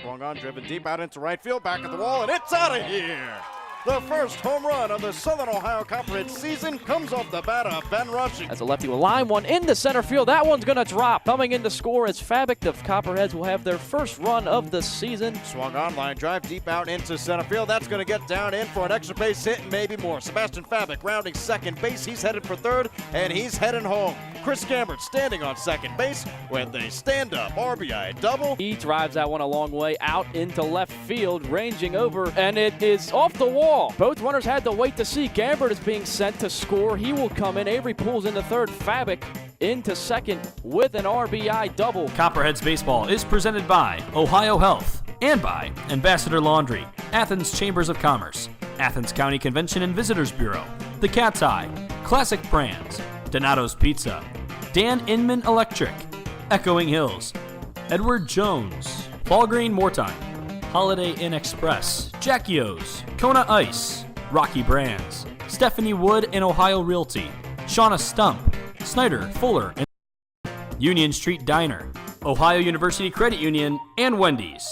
Swung on, driven deep out into right field, back at the wall, and it's out of here. The first home run of the Southern Ohio Copperheads season comes off the bat of Ben Rushing. As a lefty will line one into center field. That one's going to drop. Coming in to score as Fabic. The Copperheads will have their first run of the season. Swung on, line drive deep out into center field. That's going to get down in for an extra base hit and maybe more. Sebastian Fabic rounding second base. He's headed for third, and he's heading home. Chris Gambert standing on second base with a stand-up RBI double. He drives that one a long way out into left field, ranging over, and it is off the wall. Both runners had to wait to see. Gambert is being sent to score. He will come in. Avery pulls into third. Fabic into second with an RBI double. Copperheads Baseball is presented by Ohio Health and by Ambassador Laundry, Athens Chambers of Commerce, Athens County Convention and Visitors Bureau, The Cat's Eye, Classic Brands, Donato's Pizza, Dan Inman Electric, Echoing Hills, Edward Jones, Paul Green Mortime, Holiday Inn Express, Jackie O's, Kona Ice, Rocky Brands, Stephanie Wood and Ohio Realty, Shauna Stump, Snyder, Fuller, and Union Street Diner, Ohio University Credit Union, and Wendy's.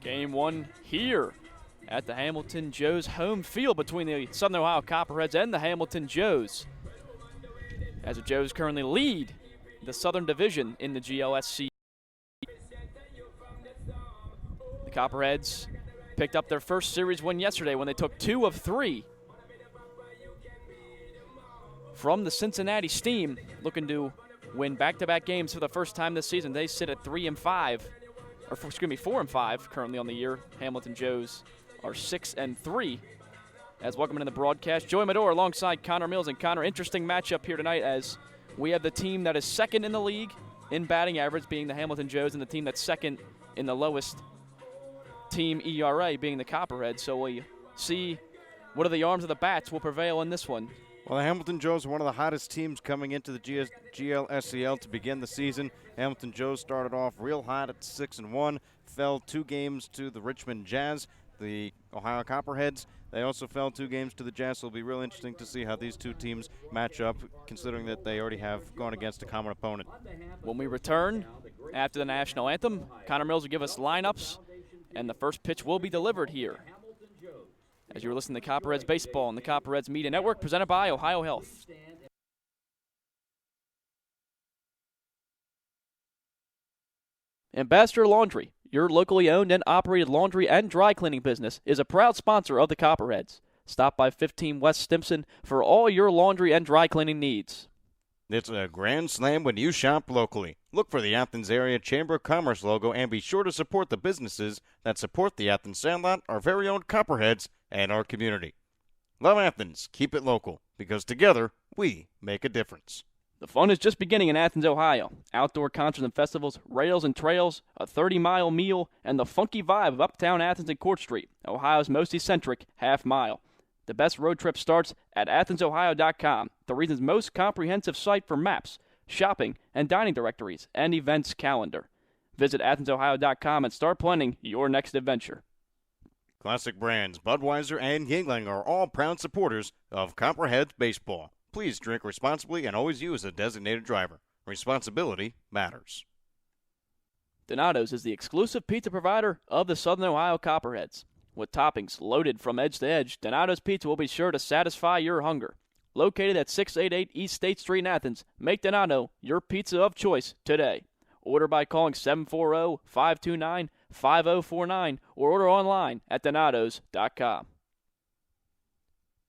Game one here at the Hamilton Joes home field between the Southern Ohio Copperheads and the Hamilton Joes. As the Joes currently lead the Southern Division in the GLSC. The Copperheads picked up their first series win yesterday when they took 2 of 3 from the Cincinnati Steam, looking to win back-to-back games for the first time this season. They sit at 4-5 currently on the year. Hamilton Joes are 6-3. As welcome into the broadcast, Joey Medor alongside Connor Mills. And Connor, interesting matchup here tonight as we have the team that is second in the league in batting average, being the Hamilton Joes, and the team that's second in the lowest team ERA, being the Copperheads. So we see what are the arms of the bats will prevail in this one. Well, the Hamilton Joes are one of the hottest teams coming into the GLSCL to begin the season. Hamilton Joes started off real hot at 6-1, fell 2 games to the Richmond Jazz. The Ohio Copperheads, they also fell 2 games to the Jazz, so it'll be real interesting to see how these two teams match up, considering that they already have gone against a common opponent. When we return after the national anthem, Connor Mills will give us lineups, and the first pitch will be delivered here. As you're listening to Copperheads Baseball on the Copperheads Media Network, presented by Ohio Health. Ambassador Laundry, your locally owned and operated laundry and dry cleaning business, is a proud sponsor of the Copperheads. Stop by 15 West Stimson for all your laundry and dry cleaning needs. It's a grand slam when you shop locally. Look for the Athens Area Chamber of Commerce logo and be sure to support the businesses that support the Athens Sandlot, our very own Copperheads, and our community. Love Athens, keep it local, because together we make a difference. The fun is just beginning in Athens, Ohio. Outdoor concerts and festivals, rails and trails, a 30-mile meal, and the funky vibe of uptown Athens and Court Street, Ohio's most eccentric half-mile. The best road trip starts at AthensOhio.com, the region's most comprehensive site for maps, shopping, and dining directories, and events calendar. Visit AthensOhio.com and start planning your next adventure. Classic Brands, Budweiser, and Yingling are all proud supporters of Copperheads Baseball. Please drink responsibly and always use a designated driver. Responsibility matters. Donato's is the exclusive pizza provider of the Southern Ohio Copperheads. With toppings loaded from edge to edge, Donato's Pizza will be sure to satisfy your hunger. Located at 688 East State Street in Athens, make Donato your pizza of choice today. Order by calling 740-529-5049 or order online at donatos.com.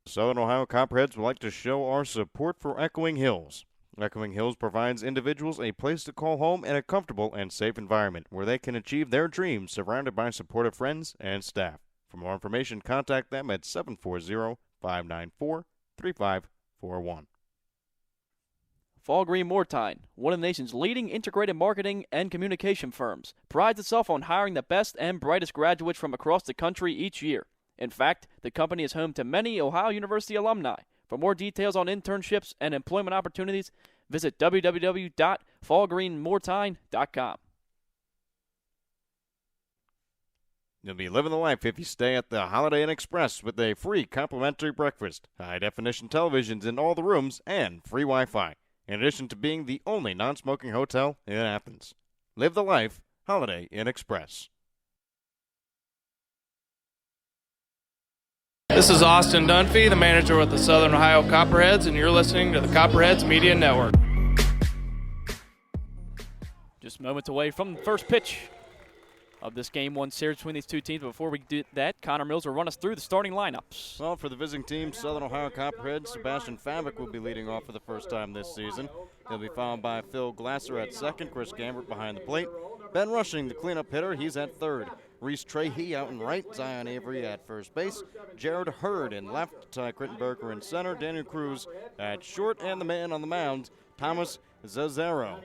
Southern Ohio Copperheads would like to show our support for Echoing Hills. Echoing Hills provides individuals a place to call home and a comfortable and safe environment where they can achieve their dreams surrounded by supportive friends and staff. For more information, contact them at 740-594-3541. Fall Green Mortine, one of the nation's leading integrated marketing and communication firms, prides itself on hiring the best and brightest graduates from across the country each year. In fact, the company is home to many Ohio University alumni. For more details on internships and employment opportunities, visit www.fallgreenmortine.com. You'll be living the life if you stay at the Holiday Inn Express with a free complimentary breakfast, high-definition televisions in all the rooms, and free Wi-Fi. in addition to being the only non-smoking hotel in Athens. Live the life, Holiday Inn Express. This is Austin Dunphy, the manager with the Southern Ohio Copperheads, and you're listening to the Copperheads Media Network. Just moments away from the first pitch of this Game 1 series between these two teams. But before we do that, Connor Mills will run us through the starting lineups. Well, for the visiting team, Southern Ohio Copperheads, Sebastian Fabic will be leading off for the first time this season. He'll be followed by Phil Glasser at second, Chris Gambert behind the plate. Ben Rushing, the cleanup hitter, he's at third. Reese Trahey out in right, Zion Avery at first base, Jared Hurd in left, Ty Crittenberger in center, Daniel Cruz at short, and the man on the mound, Thomas Zazzaro.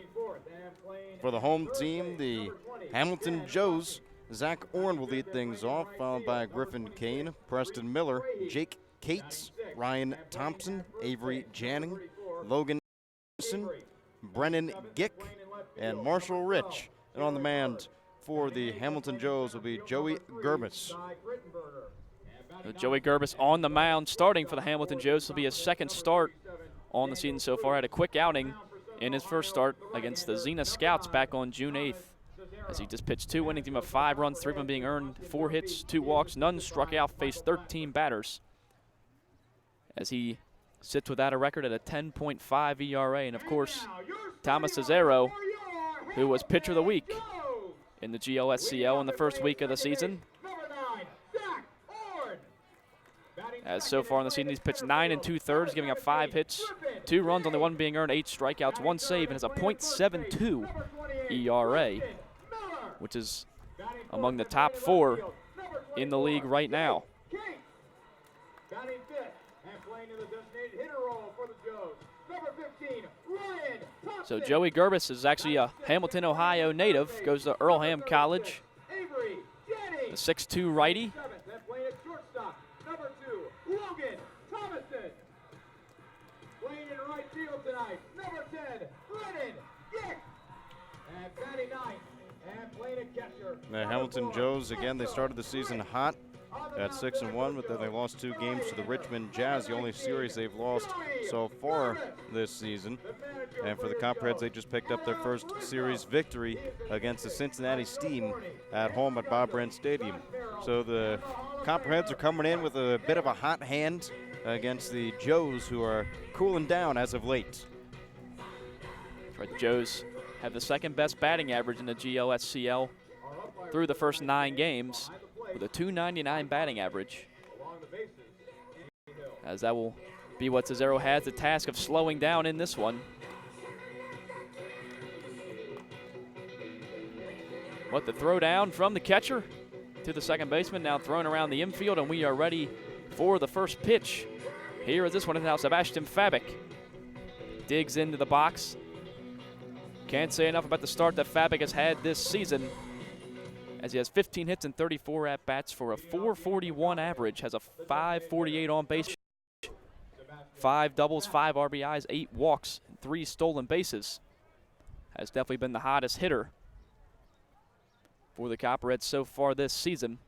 For the home team, the Hamilton Joes, Zach Orn will lead things off, followed by Griffin Cain, Preston Miller, Jake Cates, Ryan Thompson, Avery Janning, Logan Thomason, Brennan Gick, and Marshall Rich. And on the mound for the Hamilton Joes will be Joey Gerbis. Joey Gerbis on the mound starting for the Hamilton Joes. This will be his second start on the season so far. Had a quick outing in his first start against the Xena Scouts back on June 8th. As he just pitched 2 innings, team of 5 runs, 3 of them being earned, 4 hits, 2 walks, none struck out, faced 13 batters. As he sits without a record at a 10.5 ERA. And of course, Thomas Zazzaro, who was pitcher of the week in the GLSCL in the first week of the season. As so far in the season, he's pitched 9 2/3, giving up 5 hits, 2 runs, only 1 being earned, 8 strikeouts, 1 save, and has a .72 ERA, which is among the top 4 in the league right now. So Joey Gerbis is actually a Hamilton, Ohio native, goes to Earlham College. The 6'2 righty. Number 2, Logan Thomason. Playing in right field tonight, number 10, Brennan Gick. And batting 9, and playing a catcher. The Hamilton Joes, again, they started the season hot at 6-1, but then they lost 2 games to the Richmond Jazz, the only series they've lost so far this season. And for the Copperheads, they just picked up their first series victory against the Cincinnati Steam at home at Bob Brant Stadium. So the Copperheads are coming in with a bit of a hot hand against the Joes, who are cooling down as of late. The Joes have the second best batting average in the GLSCL through the first 9 games with a .299 batting average. As that will be what Zazzaro has the task of slowing down in this one. What the throw down from the catcher to the second baseman, now thrown around the infield, and we are ready for the first pitch. Here is this one, now Sebastian Fabic digs into the box. Can't say enough about the start that Fabic has had this season, as he has 15 hits and 34 at-bats for a .441 average, has a .548 on base, 5 doubles, 5 RBIs, 8 walks, and 3 stolen bases. Has definitely been the hottest hitter for the Copperheads so far this season.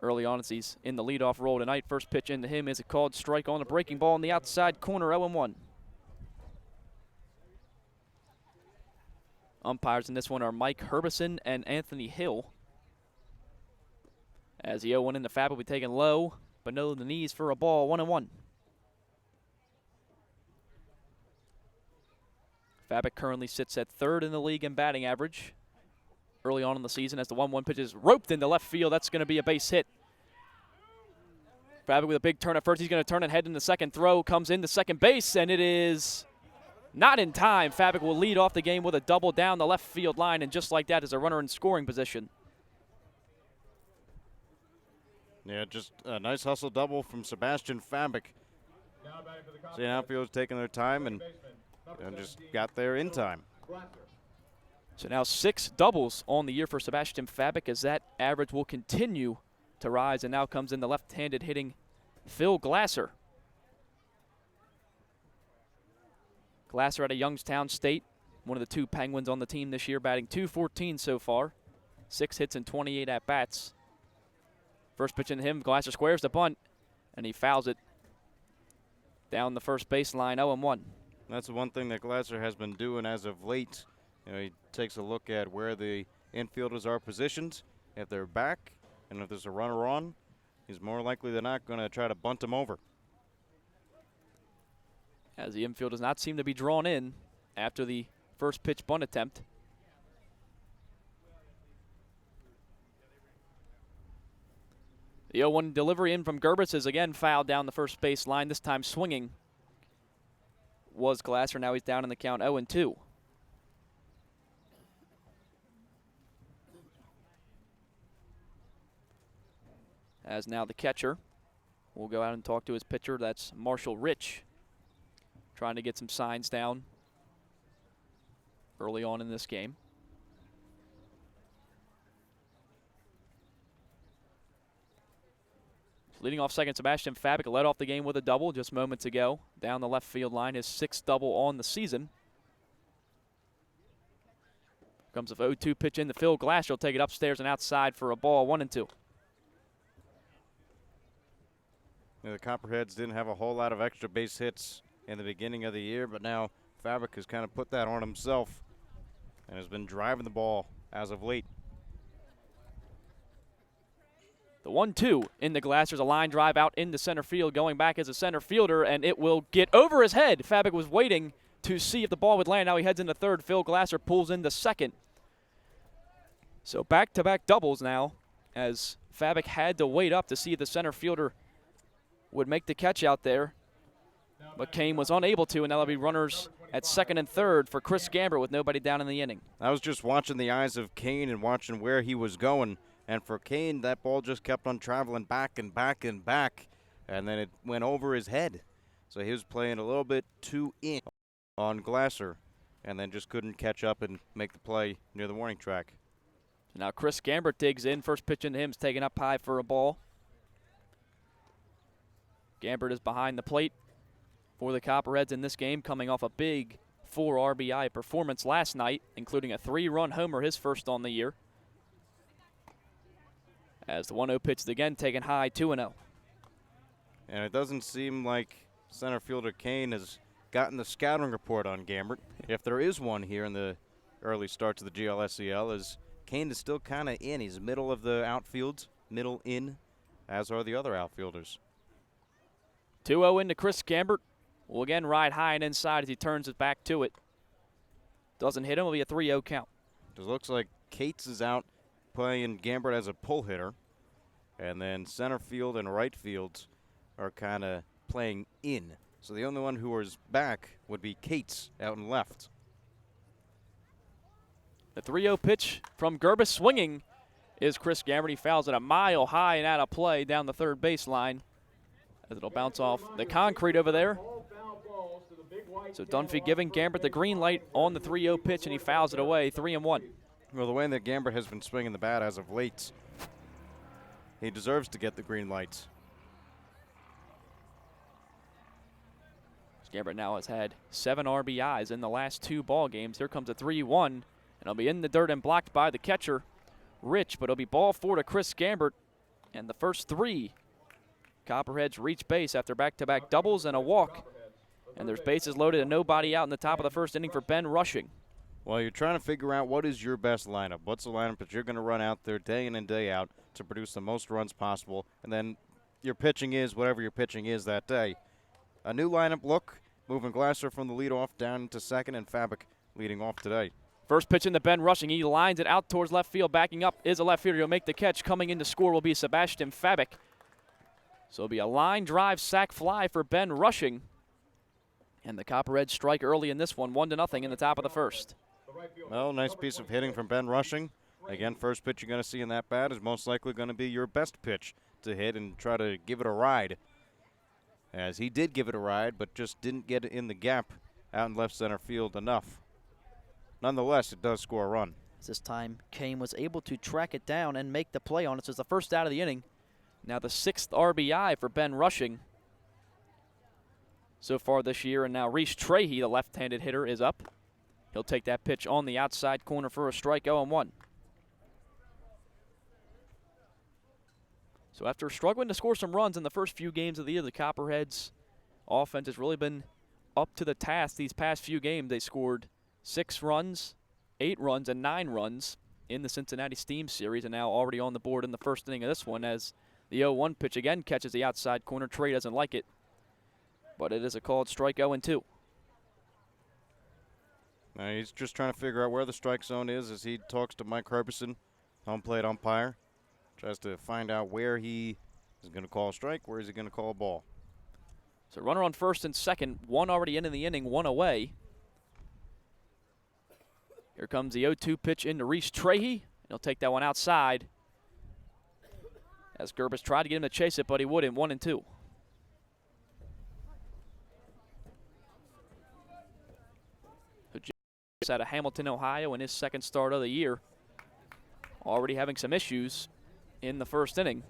Early on as he's in the leadoff role tonight. First pitch into him is a called strike on a breaking ball in the outside corner, 0-1. Umpires in this one are Mike Herbison and Anthony Hill. As the 0-1 into Fabic will be taken low, but no the knees for a ball, 1-1. Fabic currently sits at 3rd in the league in batting average. Early on in the season, as the 1-1 pitch is roped into left field, that's going to be a base hit. Fabic with a big turn at first. He's going to turn and head into second. Throw comes into second base, and it is not in time. Fabic will lead off the game with a double down the left field line, and just like that is a runner in scoring position. Yeah, just a nice hustle double from Sebastian Fabic. See, outfield's taking their time and just got there in time. So now 6 doubles on the year for Sebastian Fabic, as that average will continue to rise, and now comes in the left-handed hitting Phil Glasser. Glasser out of Youngstown State, one of the 2 Penguins on the team this year, batting .214 so far. 6 hits and 28 at-bats. First pitch into him, Glasser squares the bunt, and he fouls it down the first baseline, 0-1. That's the one thing that Glasser has been doing as of late. He takes a look at where the infielders are positioned. If they're back and if there's a runner on, he's more likely than not going to try to bunt him over. As the infield does not seem to be drawn in after the first pitch bunt attempt. The 0-1 delivery in from Gerbis is again fouled down the first base line, this time swinging was Glasser. Now he's down in the count 0-2. As now the catcher will go out and talk to his pitcher. That's Marshall Rich, trying to get some signs down early on in this game. Leading off second, Sebastian Fabic led off the game with a double just moments ago. Down the left field line, his 6th double on the season. Comes a 0-2 pitch in the field. Glasser will take it upstairs and outside for a ball, 1-2. The Copperheads didn't have a whole lot of extra base hits in the beginning of the year, but now Fabic has kind of put that on himself and has been driving the ball as of late. The 1-2 into Glasser's a line drive out into center field, going back as a center fielder, and it will get over his head. Fabic was waiting to see if the ball would land. Now he heads into third. Phil Glasser pulls into second. So back-to-back doubles now, as Fabic had to wait up to see if the center fielder would make the catch out there. But Cain was unable to, and now there'll be runners at second and third for Chris Gambert with nobody down in the inning. I was just watching the eyes of Cain and watching where he was going. And for Cain, that ball just kept on traveling back and back and back, and then it went over his head. So he was playing a little bit too in on Glasser, and then just couldn't catch up and make the play near the warning track. Now Chris Gambert digs in. First pitch into him is taken up high for a ball. Gambert is behind the plate for the Copperheads in this game, coming off a big 4 RBI performance last night, including a 3-run homer, his first on the year. As the 1-0 pitch is again taken high, 2-0. And it doesn't seem like center fielder Cain has gotten the scouting report on Gambert, if there is one here in the early starts of the GLSCL, as Cain is still kind of in. He's middle of the outfield, middle in, as are the other outfielders. 2-0 into Chris Gambert. Will again ride high and inside as he turns his back to it. Doesn't hit him, it'll be a 3-0 count. It looks like Cates is out playing Gambert as a pull hitter, and then center field and right field are kind of playing in. So the only one who is back would be Cates out in left. The 3-0 pitch from Gerbis swinging is Chris Gambert. He fouls it a mile high and out of play down the third baseline as it'll bounce off the concrete over there. So Dunphy giving Gambert the green light on the 3-0 pitch, and he fouls it away, 3-1. Well, the way that Gambert has been swinging the bat as of late, he deserves to get the green lights. Gambert now has had 7 RBIs in the last 2 ball games. Here comes a 3-1, and it'll be in the dirt and blocked by the catcher, Rich, but it'll be ball 4 to Chris Gambert, and the first 3 Copperheads reach base after back-to-back doubles and a walk, and there's bases loaded and nobody out in the top of the first inning for Ben Rushing. Well, you're trying to figure out what is your best lineup. What's the lineup that you're going to run out there day in and day out to produce the most runs possible, and then your pitching is whatever your pitching is that day. A new lineup look, moving Glasser from the leadoff down to second, and Fabic leading off today. First pitch into Ben Rushing. He lines it out towards left field. Backing up is a left fielder. He'll make the catch. Coming in to score will be Sebastian Fabic. So it'll be a line drive sac fly for Ben Rushing. And the Copperheads strike early in this one, 1-0 in the top of the first. Well, nice piece of hitting from Ben Rushing. Again, first pitch you're going to see in that bat is most likely going to be your best pitch to hit and try to give it a ride. As he did give it a ride, but just didn't get it in the gap out in left center field enough. Nonetheless, it does score a run. This time, Cain was able to track it down and make the play on it. So it's the first out of the inning. Now the 6th RBI for Ben Rushing so far this year. And now Reese Trahey, the left-handed hitter, is up. He'll take that pitch on the outside corner for a strike, 0-1. So after struggling to score some runs in the first few games of the year, the Copperheads' offense has really been up to the task these past few games. They scored 6 runs, 8 runs, and 9 runs in the Cincinnati Steam series, and now already on the board in the first inning of this one as the 0-1 pitch again catches the outside corner. Trey doesn't like it, but it is a called strike. 0-2. Now he's just trying to figure out where the strike zone is as he talks to Mike Herberson, home plate umpire. Tries to find out where he is going to call a strike, where is he going to call a ball. So runner on first and second, 1 already in the inning, 1 away. Here comes the 0-2 pitch into Reese Trahey, and he'll take that one outside. As Gerbis tried to get him to chase it, but he wouldn't. 1-2. Out of Hamilton, Ohio, in his second start of the year. Already having some issues in the first inning.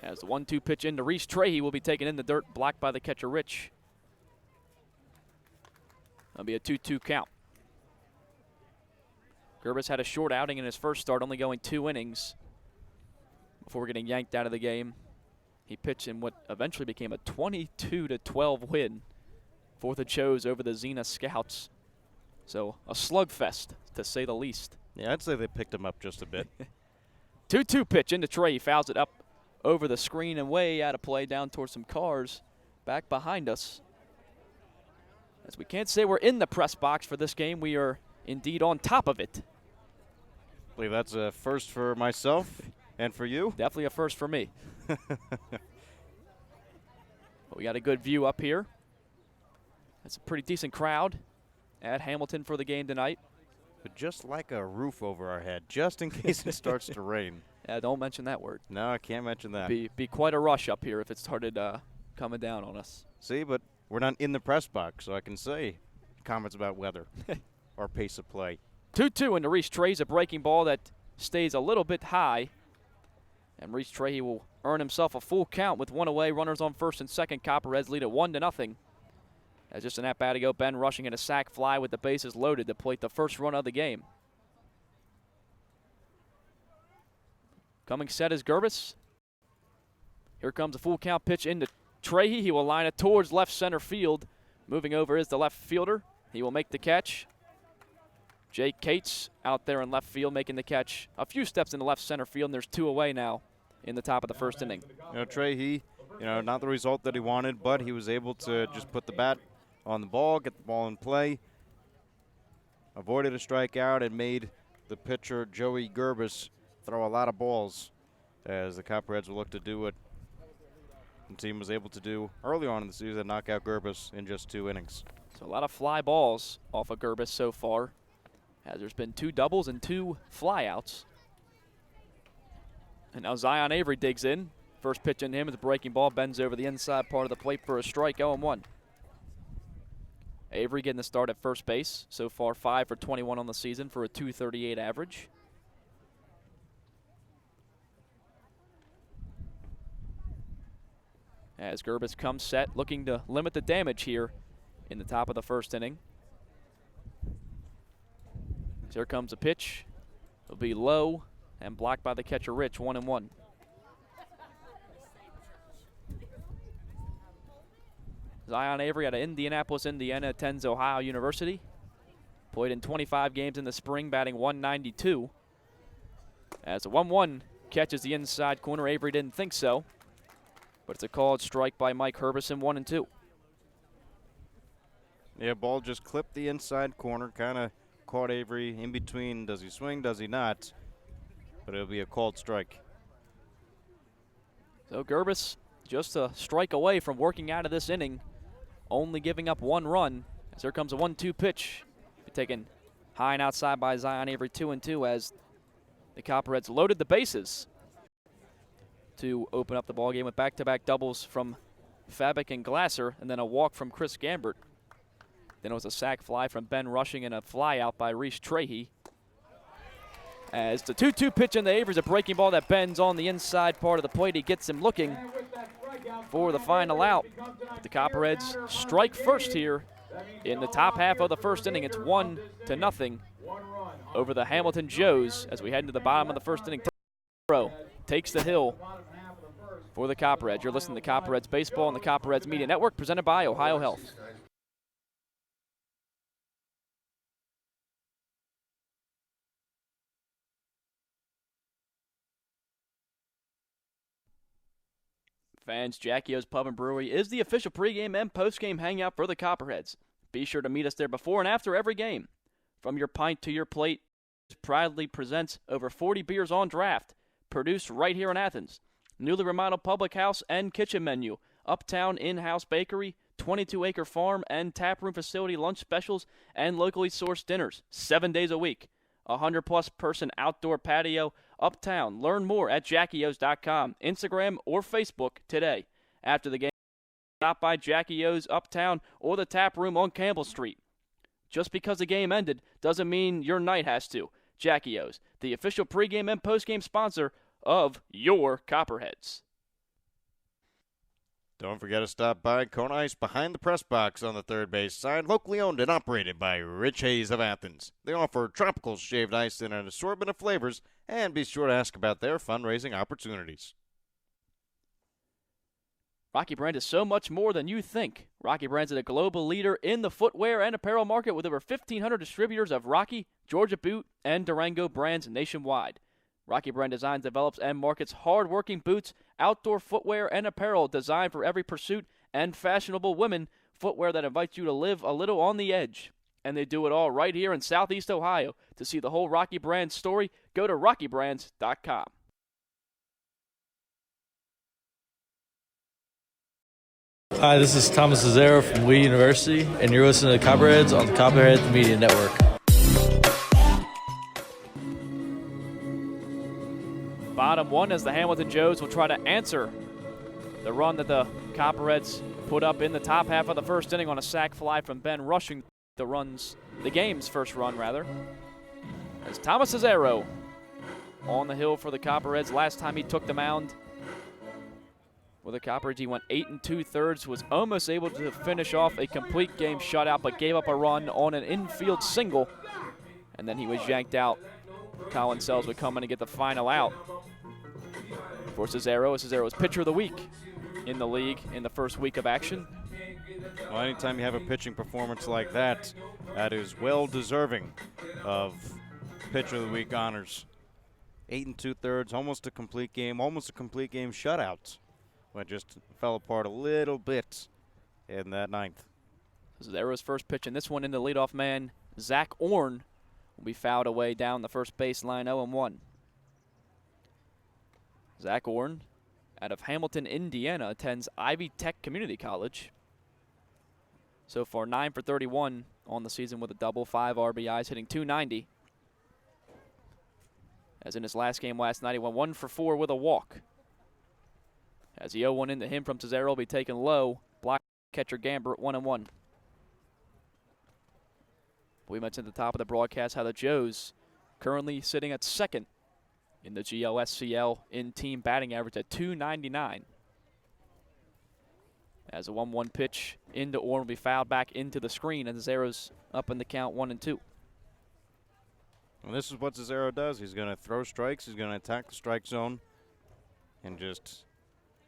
As the 1-2 pitch into Reese Trahey will be taken in the dirt, blocked by the catcher, Rich. That'll be a 2-2 count. Gerbis had a short outing in his first start, only going 2 innings before getting yanked out of the game. He pitched in what eventually became a 22-12 win for the Chos over the Xena Scouts. So a slugfest, to say the least. Yeah, I'd say they picked him up just a bit. 2-2 pitch into Trey. He fouls it up over the screen and way out of play down towards some cars back behind us. As we can't say we're in the press box for this game, we are indeed on top of it. I believe that's a first for myself and for you. Definitely a first for me. But we got a good view up here. It's a pretty decent crowd at Hamilton for the game tonight. But just like a roof over our head, just in case it starts to rain. Yeah, don't mention that word. No, I can't mention that. Be quite a rush up here if it started coming down on us. See, but we're not in the press box, so I can say comments about weather or pace of play. 2-2 into Reese Trahey, a breaking ball that stays a little bit high. And Reese Trahey will earn himself a full count with 1 away. Runners on first and second. Copperheads lead at 1-0. As just an at-bat ago, Ben rushing in a sac fly with the bases loaded to plate the first run of the game. Coming set is Gerbis. Here comes a full count pitch into Trahey. He will line it towards left center field. Moving over is the left fielder. He will make the catch. Jake Cates out there in left field making the catch. A few steps in the left center field, and there's 2 away now in the top of the first inning. You know, Trahey, not the result that he wanted, but he was able to just put the bat on the ball, get the ball in play, avoided a strikeout, and made the pitcher, Joey Gerbis, throw a lot of balls as the Copperheads will look to do what the team was able to do early on in the season, knock out Gerbis in just 2 innings. So a lot of fly balls off of Gerbis so far, as there's been 2 doubles and 2 flyouts. And now Zion Avery digs in. First pitch in him is a breaking ball, bends over the inside part of the plate for a strike, 0-1. Avery getting the start at first base. So far 5 for 21 on the season for a .238 average. As Gerbis comes set, looking to limit the damage here in the top of the first inning. Here comes a pitch. It'll be low and blocked by the catcher, Rich, 1-1. Zion Avery out of Indianapolis, Indiana, attends Ohio University. Played in 25 games in the spring, batting .192. As a 1-1 catches the inside corner, Avery didn't think so. But it's a called strike by Mike Herberson, 1-2. Yeah, ball just clipped the inside corner, kind of caught Avery in between. Does he swing, does he not? But it'll be a called strike. So Gerbis just a strike away from working out of this inning, only giving up 1 run. As here comes a 1-2 pitch. Taken high and outside by Zion Avery, 2-2, as the Copperheads loaded the bases to open up the ballgame with back-to-back doubles from Fabic and Glasser, and then a walk from Chris Gambert. Then it was a sac fly from Ben Rushing and a fly out by Reese Trahey. As the 2-2 pitch into Avery's a breaking ball that bends on the inside part of the plate. He gets him looking for the final out. The Copperheads strike first here in the top half of the first inning. It's 1-0 over the Hamilton Joes as we head into the bottom of the first inning. Takes the hill for the Copperheads. You're listening to Copperheads Baseball on the Copperheads Media Network, presented by Ohio Health. Fans, Jackie O's Pub and Brewery is the official pregame and postgame hangout for the Copperheads. Be sure to meet us there before and after every game. From your pint to your plate, proudly presents over 40 beers on draft, produced right here in Athens. Newly remodeled public house and kitchen menu, uptown in-house bakery, 22-acre farm and taproom facility lunch specials, and locally sourced dinners, 7 days a week. 100-plus person outdoor patio, uptown. Learn more at JackieO's.com, Instagram, or Facebook today. After the game, stop by Jackie O's Uptown or the Tap Room on Campbell Street. Just because the game ended doesn't mean your night has to. Jackie O's, the official pregame and postgame sponsor of your Copperheads. Don't forget to stop by Kona Ice behind the press box on the third base side, locally owned and operated by Rich Hayes of Athens. They offer tropical shaved ice in an assortment of flavors, and be sure to ask about their fundraising opportunities. Rocky Brands is so much more than you think. Rocky Brands is a global leader in the footwear and apparel market with over 1,500 distributors of Rocky, Georgia Boot, and Durango brands nationwide. Rocky Brand designs, develops, and markets hard-working boots, outdoor footwear, and apparel designed for every pursuit, and fashionable women footwear that invites you to live a little on the edge. And they do it all right here in Southeast Ohio. To see the whole Rocky Brand story, go to rockybrands.com. Hi, this is Thomas Cesaro from Lee University, and you're listening to Copperheads on the Copperheads Media Network. Bottom one as the Hamilton Joes will try to answer the run that the Copperheads put up in the top half of the first inning on a sac fly from Ben Rushing. The game's first run, rather. As Thomas Cesaro on the hill for the Copperheads. Last time he took the mound with the Copperheads, he went 8 2/3, was almost able to finish off a complete game shutout, but gave up a run on an infield single, and then he was yanked out. Colin Sells would come in and get the final out for Cesaro. Cesaro's pitcher of the week in the league in the first week of action. Well, anytime you have a pitching performance like that, that is well deserving of pitcher of the week honors. 8 2/3, almost a complete game shutout. But just fell apart a little bit in that ninth. Cesaro's first pitch, and this one in the leadoff man, Zach Orn, will be fouled away down the first baseline, 0-1. Zach Orn, out of Hamilton, Indiana, attends Ivy Tech Community College. So far, 9 for 31 on the season with a double, 5 RBIs, hitting .290. As in his last game last night, he went 1 for 4 with a walk. As the 0-1 into him from Cesaro will be taken low. Block catcher Gambert, 1-1. We mentioned at the top of the broadcast how the Joes currently sitting at second in the GLSCL in team batting average at .299. As a 1-1 pitch into Orn will be fouled back into the screen, and Cesaro's up in the count 1-2. Well, this is what Cesaro does. He's going to throw strikes. He's going to attack the strike zone. And just,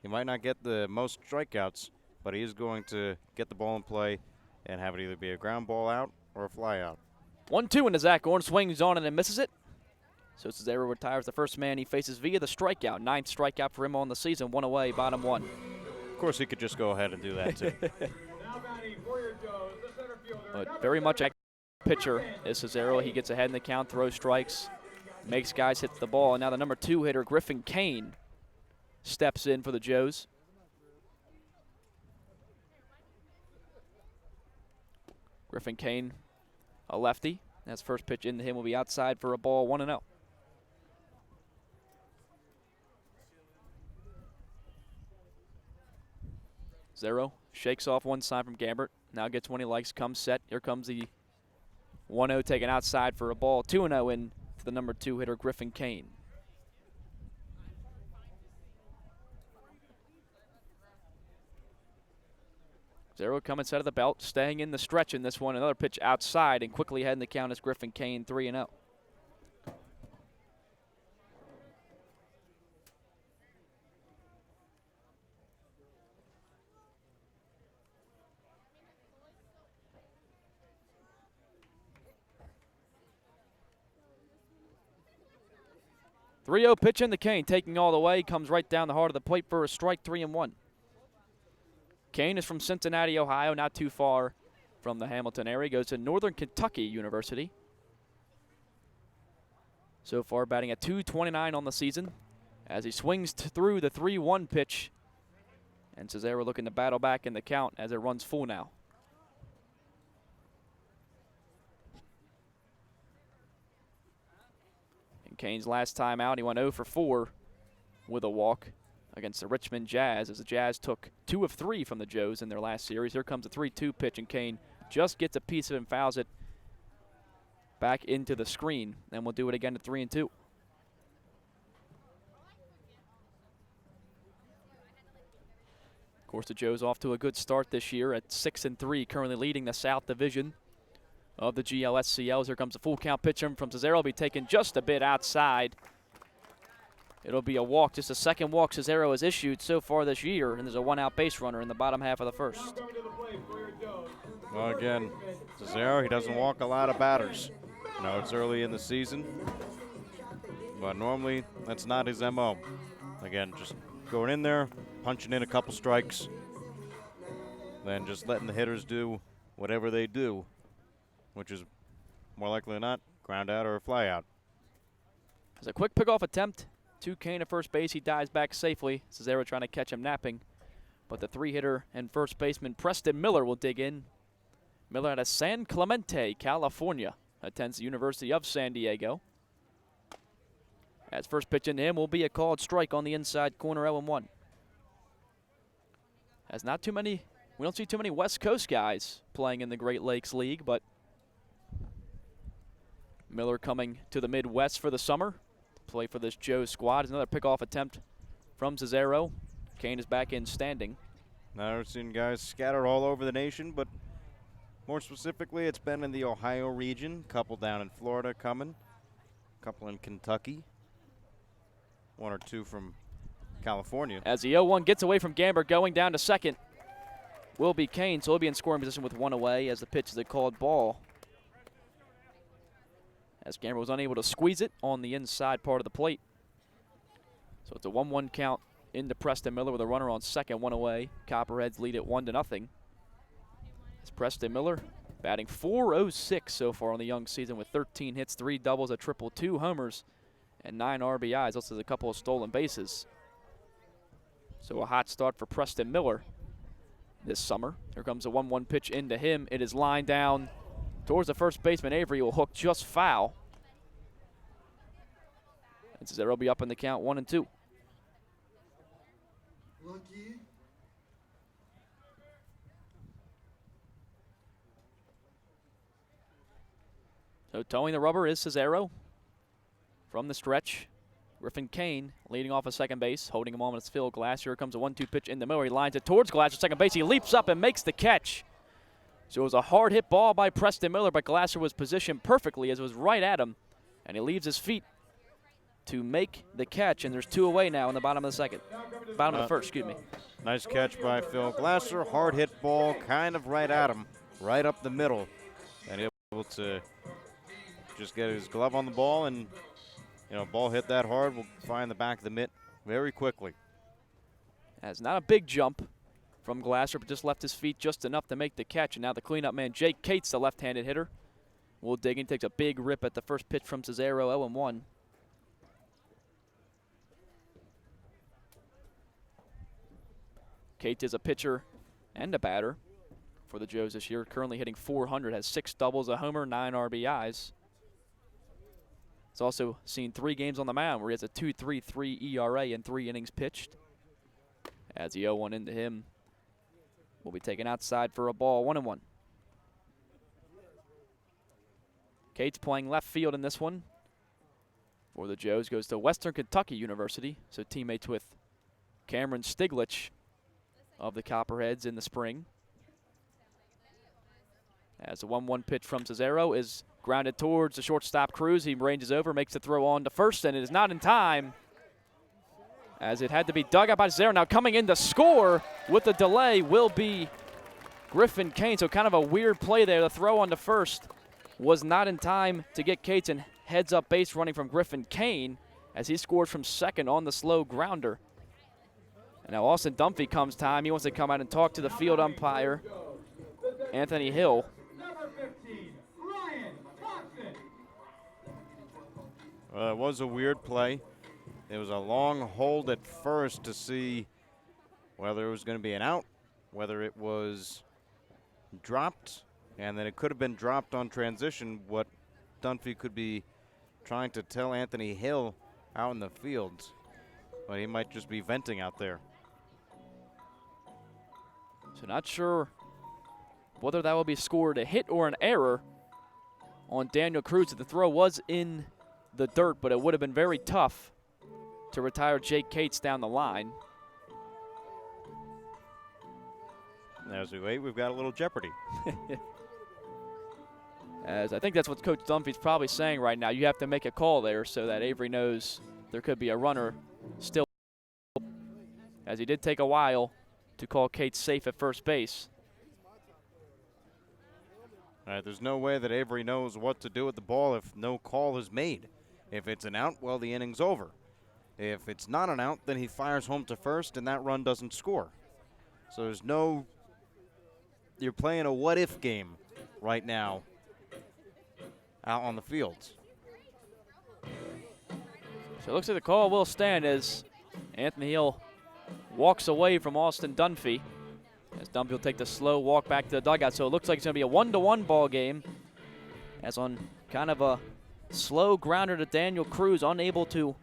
he might not get the most strikeouts, but he is going to get the ball in play and have it either be a ground ball out or a fly out. 1-2 into Zach Orn, swings on it and misses it. So Cesaro retires the first man he faces via the strikeout. 9th strikeout for him on the season, 1 away, bottom 1. Of course, he could just go ahead and do that, too. But very much a pitcher is Cesaro. He gets ahead in the count, throws strikes, makes guys hit the ball. And now the number 2 hitter, Griffin Cain, steps in for the Joes. Griffin Cain, a lefty. That's first pitch into him will be outside for a ball, 1-0. Cesaro shakes off one side from Gambert. Now gets one he likes, comes set. Here comes the 1-0 taken outside for a ball. 2-0 in for the number 2 hitter, Griffin Cain. Cesaro coming set of the belt, staying in the stretch in this one. Another pitch outside and quickly ahead in the count is Griffin Cain, 3-0. 3-0 pitch into Cain, taking all the way, comes right down the heart of the plate for a strike, 3-1. Cain is from Cincinnati, Ohio, not too far from the Hamilton area. Goes to Northern Kentucky University. So far batting at .229 on the season as he swings through the 3-1 pitch. And Cesaro looking to battle back in the count as it runs full now. And Cain's last time out, he went 0 for 4 with a walk against the Richmond Jazz as the Jazz took 2 of 3 from the Joes in their last series. Here comes a 3-2 pitch, and Cain just gets a piece of it and fouls it back into the screen. And we'll do it again at 3-2. Of course, the Joes off to a good start this year at 6-3, currently leading the South Division of the GLSCL. Here comes a full count pitch from Cesaro. Will be taken just a bit outside. It'll be a walk, just a second walk Cesaro has issued so far this year, and there's a 1-out base runner in the bottom half of the first. Well, again, Cesaro, he doesn't walk a lot of batters. No, it's early in the season, but normally that's not his MO. Again, just going in there, punching in a couple strikes, then just letting the hitters do whatever they do, which is more likely than not ground out or a fly out. As a quick pickoff attempt to Cain at first base, he dives back safely. Cesaro trying to catch him napping, but the 3-hitter and first baseman Preston Miller will dig in. Miller out of San Clemente, California, attends the University of San Diego. As first pitch into him will be a called strike on the inside corner, 0-1. As not too many, we don't see too many West Coast guys playing in the Great Lakes League, but Miller coming to the Midwest for the summer to play for this Joe squad. Another pickoff attempt from Cesaro. Cain is back in standing. Now we've seen guys scattered all over the nation, but more specifically, it's been in the Ohio region. Couple down in Florida coming, couple in Kentucky, 1 or 2 from California. As the 0-1 gets away from Gamber, going down to second will be Cain, so he'll be in scoring position with 1 away as the pitch is a called ball. As Gamber was unable to squeeze it on the inside part of the plate. So it's a 1-1 count into Preston Miller with a runner on second, 1 away. Copperheads lead it 1-0. As Preston Miller batting .406 so far on the young season with 13 hits, 3 doubles, a triple, 2 homers, and 9 RBIs. Also has a couple of stolen bases. So a hot start for Preston Miller this summer. Here comes a 1-1 pitch into him. It is lined down towards the first baseman. Avery will hook just foul. And Cesaro will be up in the count, 1-2. Lucky. So towing the rubber is Cesaro from the stretch. Griffin Cain leading off at second base, holding him on as Phil Glass. Here comes a 1-2 pitch in the middle. He lines it towards Glass at second base. He leaps up and makes the catch. So it was a hard hit ball by Preston Miller, but Glasser was positioned perfectly as it was right at him, and he leaves his feet to make the catch. And there's 2 away now in the bottom of the second, bottom of the first. Excuse me. Nice catch by Phil Glasser. Hard hit ball, kind of right at him, right up the middle, and able to just get his glove on the ball, and ball hit that hard will find the back of the mitt very quickly. That's not a big jump from Glasser, but just left his feet just enough to make the catch. And now the cleanup man, Jake Cates, the left-handed hitter, will dig in, takes a big rip at the first pitch from Cesaro, 0-1. Cates is a pitcher and a batter for the Joes this year, currently hitting .400, has 6 doubles, a homer, 9 RBIs. He's also seen 3 games on the mound where he has a 2.33 ERA in 3 innings pitched. As the 0-1 into him will be taken outside for a ball, 1-1. Cates playing left field in this one for the Joes. Goes to Western Kentucky University, so teammates with Cameron Stiglich of the Copperheads in the spring. As the 1-1 pitch from Cesaro is grounded towards the shortstop Cruz. He ranges over, makes the throw on to first, and it is not in time, as it had to be dug out by Cesaro. Now coming in to score with the delay will be Griffin Cain. So kind of a weird play there. The throw on to first was not in time to get Cates, and heads up base running from Griffin Cain. as he scored from second on the slow grounder. And now Austin Dunphy comes time. He wants to come out and talk to the field umpire, Anthony Hill. Number 15, Ryan Thompson. It was a weird play. There was a long hold at first to see whether it was going to be an out, whether it was dropped, and then it could have been dropped on transition. What Dunphy could be trying to tell Anthony Hill out in the field, but he might just be venting out there. So not sure whether that will be scored a hit or an error on Daniel Cruz. The throw was in the dirt, but it would have been very tough to retire Jake Cates down the line. As we wait, we've got a little jeopardy. As I think that's what Coach Dunphy's probably saying right now. You have to make a call there so that Avery knows there could be a runner still, as he did take a while to call Cates safe at first base. All right, there's no way that Avery knows what to do with the ball if no call is made. If it's an out, well, the inning's over. If it's not an out, then he fires home to first, and that run doesn't score. So there's no, you're playing a what-if game right now out on the field. So it looks like the call will stand as Anthony Hill walks away from Austin Dunphy. As Dunphy will take the slow walk back to the dugout. So it looks like it's going to be a 1-1 ball game. As on kind of a slow grounder to Daniel Cruz, unable to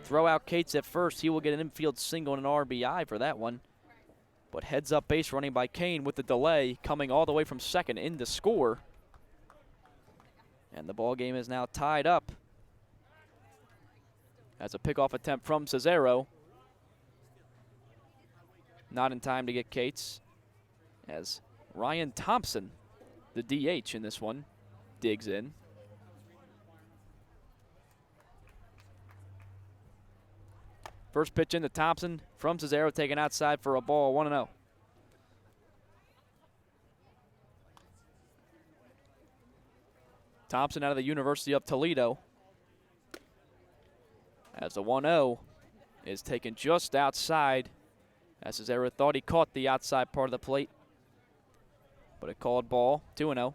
throw out Cates at first. He will get an infield single and an RBI for that one. But heads up base running by Cain with the delay, coming all the way from second in to score. And the ball game is now tied up. As a pickoff attempt from Cesaro. Not in time to get Cates, as Ryan Thompson, the DH in this one, digs in. First pitch into Thompson from Cesaro, taken outside for a ball, 1-0. Thompson out of the University of Toledo. As the 1-0 is taken just outside, as Cesaro thought he caught the outside part of the plate, but a called ball, 2-0.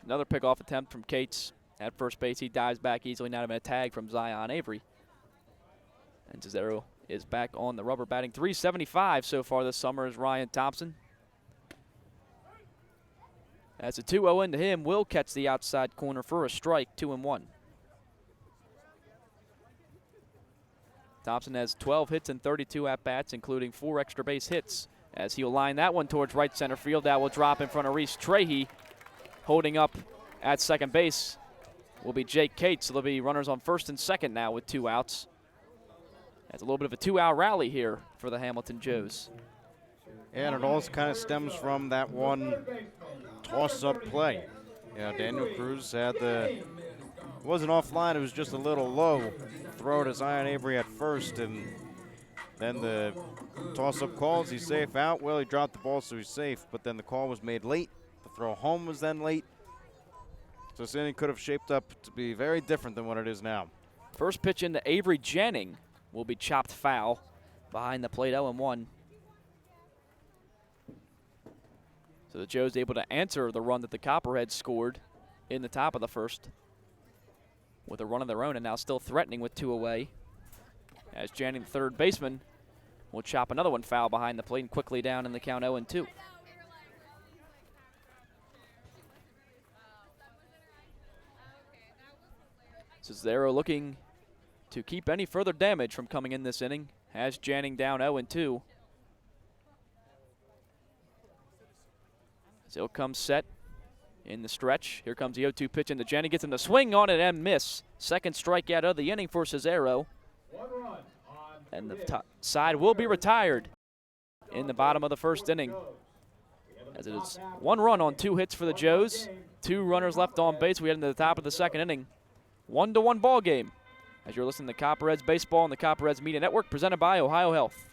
Another pickoff attempt from Cates at first base. He dives back easily, not even a tag from Zion Avery. And Cesaro is back on the rubber, batting .375 so far this summer is Ryan Thompson. As a 2-0 into him, will catch the outside corner for a strike, 2-1. Thompson has 12 hits and 32 at-bats, including 4 extra base hits. As he'll line that one towards right center field, that will drop in front of Reese Trahey. Holding up at second base will be Jake Cates. So there'll be runners on first and second now with 2 outs. That's a little bit of a 2-out rally here for the Hamilton Joes. And it all kind of stems from that one toss-up play. Yeah, Daniel Cruz had it wasn't offline, it was just a little low. Throw to Zion Avery at first, and then the toss-up calls. He's safe out. Well, he dropped the ball, so he's safe, but then the call was made late. The throw home was then late. So this inning could have shaped up to be very different than what it is now. First pitch into Avery Jennings will be chopped foul behind the plate, 0-1. So the Joes able to answer the run that the Copperheads scored in the top of the first with a run of their own, and now still threatening with 2 away. As Jennings, third baseman, will chop another one foul behind the plate and quickly down in the count 0-2. Cesaro looking to keep any further damage from coming in this inning. Has Jennings down 0-2. As he'll come set in the stretch. Here comes the 0-2 pitch into Jennings. Gets him to swing on it and miss. Second strikeout of the inning for Cesaro. And the top side will be retired in the bottom of the first inning. As it is 1 run on 2 hits for the Joes. 2 runners left on base. We head into the top of the second inning. 1-1 ball game. As you're listening to Copperheads Baseball on the Copperheads Media Network, presented by Ohio Health.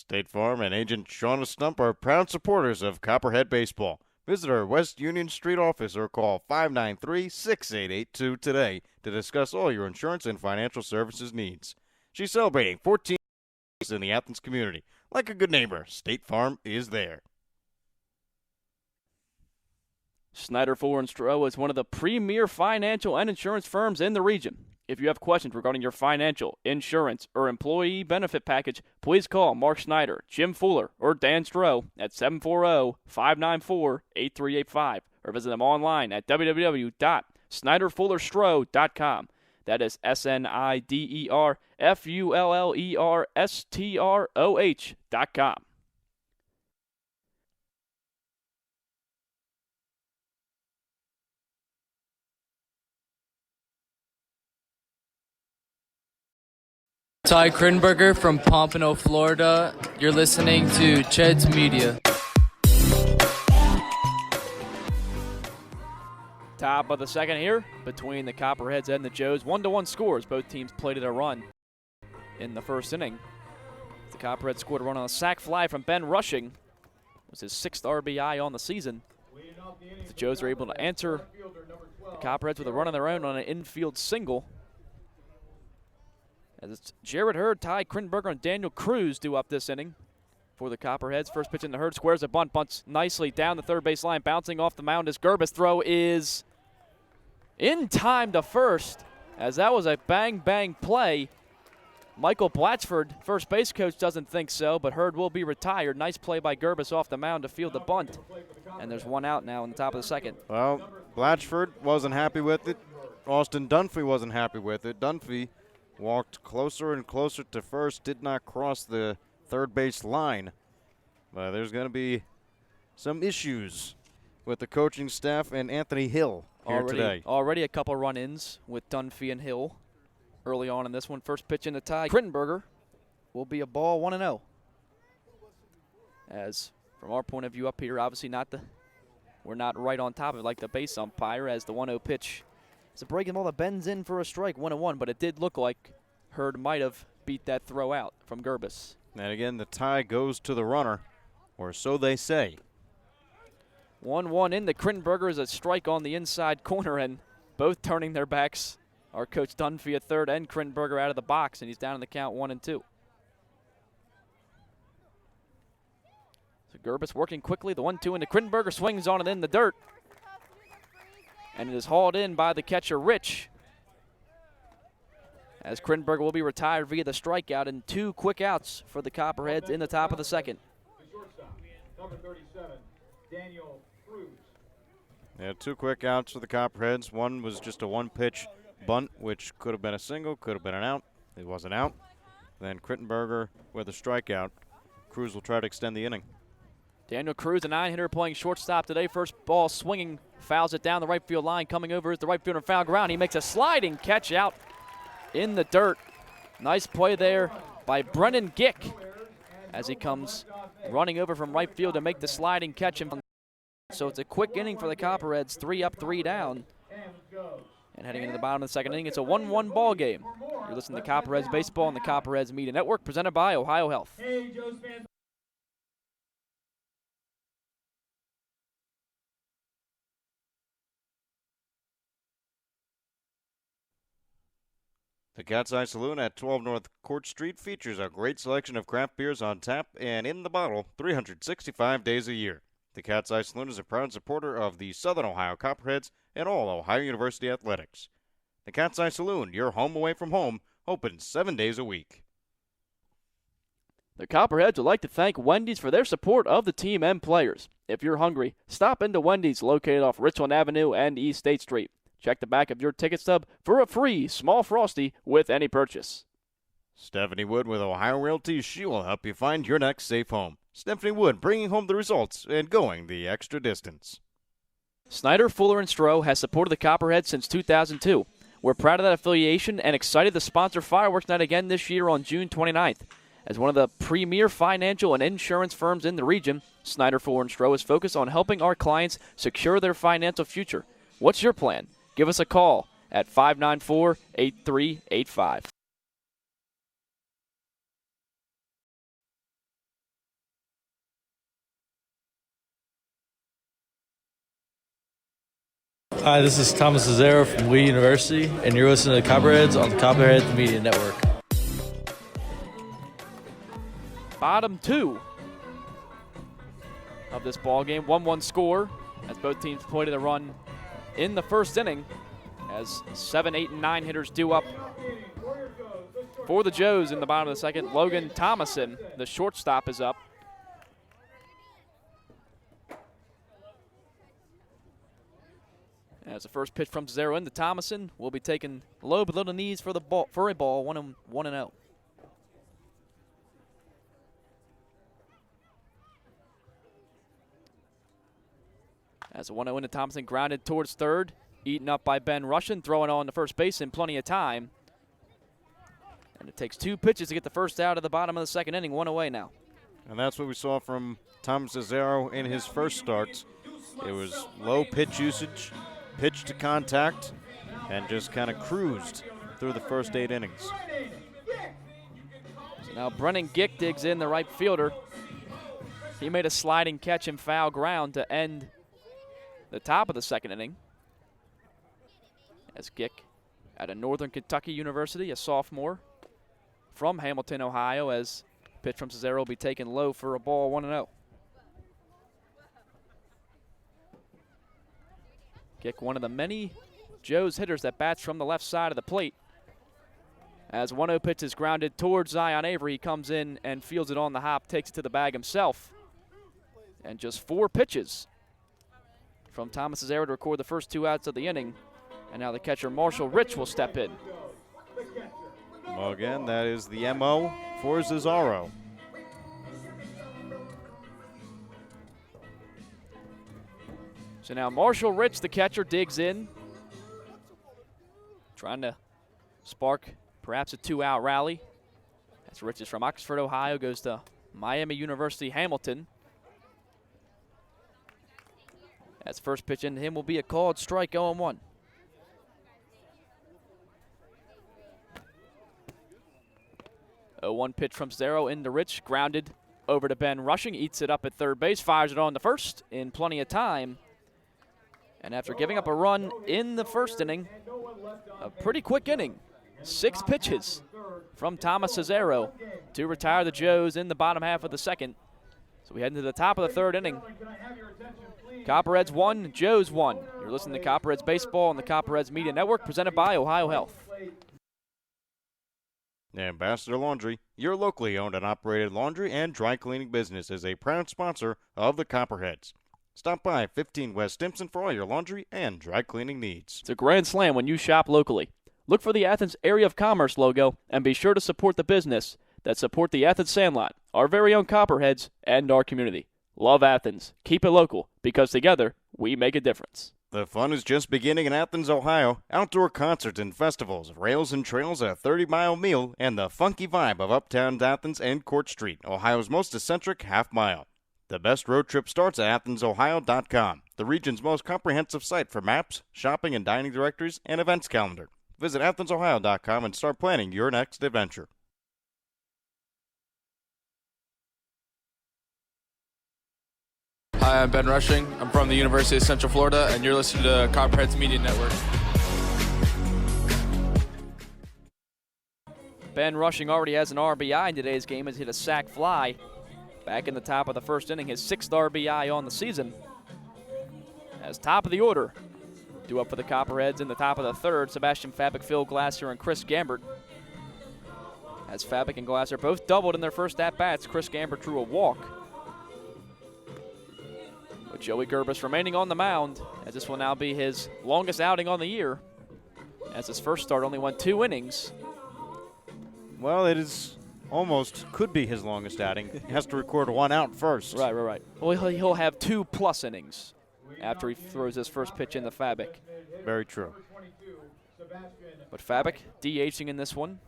State Farm and Agent Shauna Stump are proud supporters of Copperhead Baseball. Visit our West Union Street office or call 593-6882 today to discuss all your insurance and financial services needs. She's celebrating 14 years in the Athens community. Like a good neighbor, State Farm is there. Snyder Fuller & Stroh is one of the premier financial and insurance firms in the region. If you have questions regarding your financial, insurance, or employee benefit package, please call Mark Snyder, Jim Fuller, or Dan Stroh at 740-594-8385 or visit them online at www.snyderfullerstroh.com. That is SNIDERFULLERSTROH.com. Ty Krinberger from Pompano, Florida. You're listening to Ched's Media. Top of the second here between the Copperheads and the Joes. 1-1 scores. Both teams played at a run in the first inning. The Copperheads scored a run on a sac fly from Ben Rushing. It was his 6th RBI on the season. The Joes are able to answer the Copperheads with a run on their own on an infield single. As it's Jared Hurd, Ty Krinberger, and Daniel Cruz due up this inning for the Copperheads. First pitch in the Hurd, squares a bunt, bunts nicely down the third base line, bouncing off the mound as Gerbis' throw is in time to first, as that was a bang-bang play. Michael Blatchford, first base coach, doesn't think so, but Hurd will be retired. Nice play by Gerbis off the mound to field the bunt. And there's one out now in the top of the second. Well, Blatchford wasn't happy with it. Austin Dunphy wasn't happy with it. Dunphy walked closer and closer to first, did not cross the third base line. But there's going to be some issues with the coaching staff and Anthony Hill here today. Already a couple run-ins with Dunphy and Hill early on in this one. First pitch in the tie. Krittenberger will be a ball 1-0. As from our point of view up here, obviously we're not right on top of it like the base umpire, as the 1-0 pitch is a breaking ball that bends in for a strike, 1-1, but it did look like Hurd might have beat that throw out from Gerbis. And again, the tie goes to the runner, or so they say. 1-1 in the Krittenberger is a strike on the inside corner, and both turning their backs. Our coach Dunphy at third and Krittenberger out of the box, and he's down in the count 1-2. So Gerbis working quickly, the 1-2 into Krittenberger, swings on it in the dirt. And it is hauled in by the catcher, Rich. As Krittenberger will be retired via the strikeout, and 2 quick outs for the Copperheads in the top of the second. The shortstop, number 37, Daniel Cruz. Yeah, 2 quick outs for the Copperheads. One was just a 1-pitch bunt, which could have been a single, could have been an out. It wasn't out. Then Krittenberger with a strikeout. Cruz will try to extend the inning. Daniel Cruz, a 9-hitter, playing shortstop today. First ball swinging, fouls it down the right field line. Coming over is the right fielder in foul ground. He makes a sliding catch out in the dirt. Nice play there by Brennan Gick as he comes running over from right field to make the sliding catch. So it's a quick inning for the Copperheads, 3 up, 3 down. And heading into the bottom of the second inning, it's a 1-1 ball game. You're listening to Copperheads Baseball on the Copperheads Media Network, presented by Ohio Health. Hey, Joe's fans. The Cat's Eye Saloon at 12 North Court Street features a great selection of craft beers on tap and in the bottle 365 days a year. The Cat's Eye Saloon is a proud supporter of the Southern Ohio Copperheads and all Ohio University athletics. The Cat's Eye Saloon, your home away from home, open 7 days a week. The Copperheads would like to thank Wendy's for their support of the team and players. If you're hungry, stop into Wendy's located off Richland Avenue and East State Street. Check the back of your ticket stub for a free small Frosty with any purchase. Stephanie Wood with Ohio Realty. She will help you find your next safe home. Stephanie Wood, bringing home the results and going the extra distance. Snyder, Fuller & Stroh has supported the Copperheads since 2002. We're proud of that affiliation and excited to sponsor Fireworks Night again this year on June 29th. As one of the premier financial and insurance firms in the region, Snyder, Fuller & Stroh is focused on helping our clients secure their financial future. What's your plan? Give us a call at 594-8385. Hi, this is Thomas Cesaro from Lee University, and you're listening to Copperheads on the Copperheads Media Network. Bottom two of this ball game, 1-1 score as both teams played a run in the first inning as 7, 8, and 9 hitters due up for the Joes in the bottom of the second. Logan Thomason, the shortstop, is up. As the first pitch from Cesaro into Thomason will be taken low below the knees for the ball, for a ball, 1-0. As a 1-0 into Thompson, grounded towards third, eaten up by Ben Russian, throwing on the first base in plenty of time. And it takes 2 pitches to get the first out of the bottom of the second inning, 1 away now. And that's what we saw from Tom Cesaro in his first starts. It was low pitch usage, pitch to contact, and just kind of cruised through the first 8 innings. So now Brennan Gick digs in, the right fielder. He made a sliding catch and foul ground to end the top of the second inning. As Gick at a Northern Kentucky University, a sophomore from Hamilton, Ohio, as pitch from Cesaro will be taken low for a ball, 1-0. Gick, one of the many Joe's hitters that bats from the left side of the plate. As 1-0 pitch is grounded towards Zion Avery, he comes in and fields it on the hop, takes it to the bag himself. And just 4 pitches from Thomas Cesaro to record the first 2 outs of the inning. And now the catcher, Marshall Rich, will step in. Well, again, that is the MO for Cesaro. So now Marshall Rich, the catcher, digs in, trying to spark perhaps a 2-out rally. As Rich is from Oxford, Ohio, goes to Miami University, Hamilton. As first pitch into him will be a called strike, 0-1. A 1 pitch from Cesaro into Rich, grounded over to Ben Rushing, eats it up at third base, fires it on the first in plenty of time. And after giving up a run in the first inning, a pretty quick inning, 6 pitches from Thomas Cesaro to retire the Joes in the bottom half of the second. So we head into the top of the third inning. Copperheads 1, Joes 1. You're listening to Copperheads Baseball on the Copperheads Media Network, presented by Ohio Health. Ambassador Laundry, your locally owned and operated laundry and dry cleaning business, is a proud sponsor of the Copperheads. Stop by 15 West Stimson for all your laundry and dry cleaning needs. It's a grand slam when you shop locally. Look for the Athens Area of Commerce logo and be sure to support the business that support the Athens Sandlot, our very own Copperheads, and our community. Love Athens. Keep it local, because together we make a difference. The fun is just beginning in Athens, Ohio. Outdoor concerts and festivals, rails and trails, a 30-mile meal, and the funky vibe of Uptown Athens and Court Street, Ohio's most eccentric half-mile. The best road trip starts at AthensOhio.com, the region's most comprehensive site for maps, shopping and dining directories, and events calendar. Visit AthensOhio.com and start planning your next adventure. Hi, I'm Ben Rushing. I'm from the University of Central Florida, and you're listening to Copperheads Media Network. Ben Rushing already has an RBI in today's game as he hit a sac fly back in the top of the first inning, his 6th RBI on the season. As top of the order, due up for the Copperheads in the top of the third, Sebastian Fabic, Phil Glasser, and Chris Gambert. As Fabic and Glasser both doubled in their first at-bats, Chris Gambert drew a walk. With Joey Gerbus remaining on the mound, as this will now be his longest outing on the year, as his first start only went 2 innings. Well, it is almost could be his longest outing. He has to record 1 out first. Right. Well, he'll have 2+ innings after he throws his first pitch in the Fabic. Very true. But Fabic DHing in this one,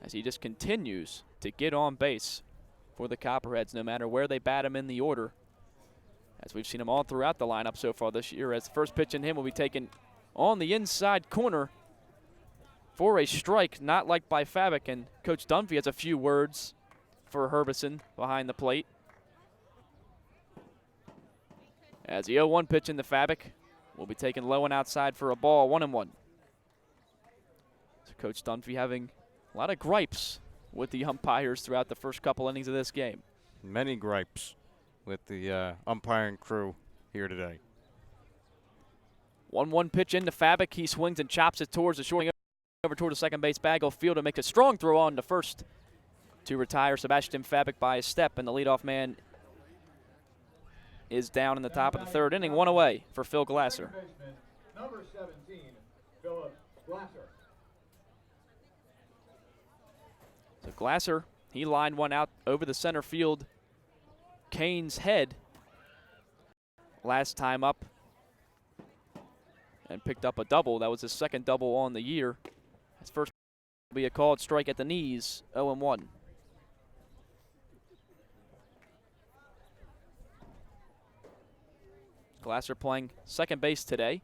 as he just continues to get on base for the Copperheads, no matter where they bat him in the order, as we've seen him all throughout the lineup so far this year. As the first pitch in him will be taken on the inside corner for a strike, not liked by Fabic, and Coach Dunphy has a few words for Herbison behind the plate. As the 0-1 pitch in the Fabic will be taken low and outside for a ball, 1-1. So Coach Dunphy having a lot of gripes with the umpires throughout the first couple innings of this game. Many gripes with the umpiring crew here today. 1-1 pitch into Fabic. He swings and chops it towards the short, over toward the second base bag of field, and makes a strong throw on to first to retire Sebastian Fabic by a step, and the leadoff man is down in the top of the third inning. One away for Phil Glasser. Number 17, Philip Glasser. So Glasser, he lined one out over the center field Cain's head last time up and picked up a double. That was his second double on the year. His first will be a called strike at the knees, 0-1. Glasser playing second base today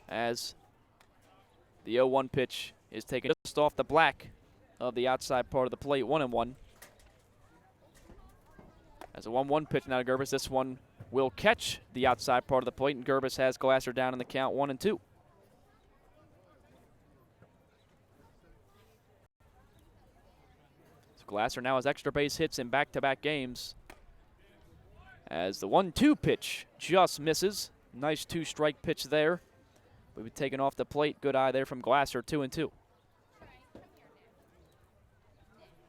as the 0-1 pitch is taken just off the black of the outside part of the plate, 1-1. As a 1-1 pitch now to Gerbis, this one will catch the outside part of the plate, and Gerbis has Glasser down in the count, 1-2. So Glasser now has extra base hits in back-to-back games. As the 1-2 pitch just misses. Nice two-strike pitch there. We've been taken off the plate. Good eye there from Glasser, 2-2.